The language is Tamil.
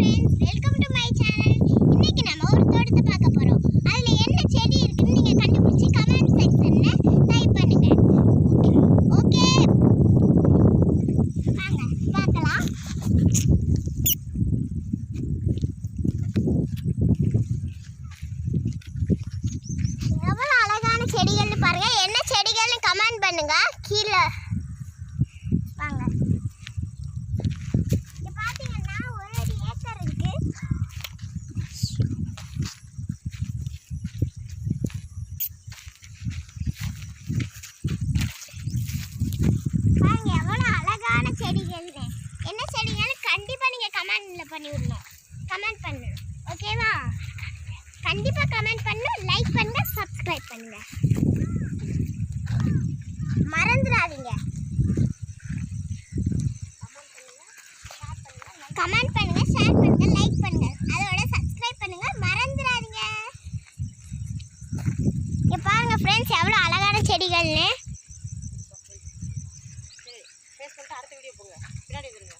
Friends, welcome to my channel. இன்னைக்கு நம்ம ஒரு தோட்டத்தை பார்க்க போறோம். அதுல என்ன செடி இருக்குன்னு நீங்க கண்டுபிடிச்சு கமெண்ட் செக்ஷன்ல டைப் பண்ணுங்க. ஓகே, வாங்க பார்க்கலாம். எவ்வளவு அழகான செடிகள்னு பாருங்க. என்ன செடிகள்னு கமெண்ட் பண்ணுங்க கீழே. வாங்க, இங்க பாத்தீங்கன்னா ஒரு ஏக்கர் இருக்கு. பாருங்க எவ்வளவு அழகான செடிகள்னு. என்ன செடிகள்னு கண்டிப்பா நீங்க கமெண்ட்ல பண்ணி விடணும். கமெண்ட் பண்ணணும், ஓகேவா? கண்டிப்பா கமெண்ட் பண்ணணும், லைக் பண்ணுங்க, சப்ஸ்கிரைப் பண்ணுங்க, மறந்துடாதீங்க. கமெண்ட் பண்ணுங்க, ஷேர் பண்ணுங்க, லைக் பண்ணுங்க, அதோட சப்ஸ்கிரைப் பண்ணுங்க, மறந்துடாதீங்க. இங்க பாருங்க ஃப்ரெண்ட்ஸ், எவ்வளவு அழகான செடிகள்னு. சரி, ஃபேஸ் பண்ணிட்டு அடுத்த வீடியோ போங்க. பின்னாடி வந்துருங்க.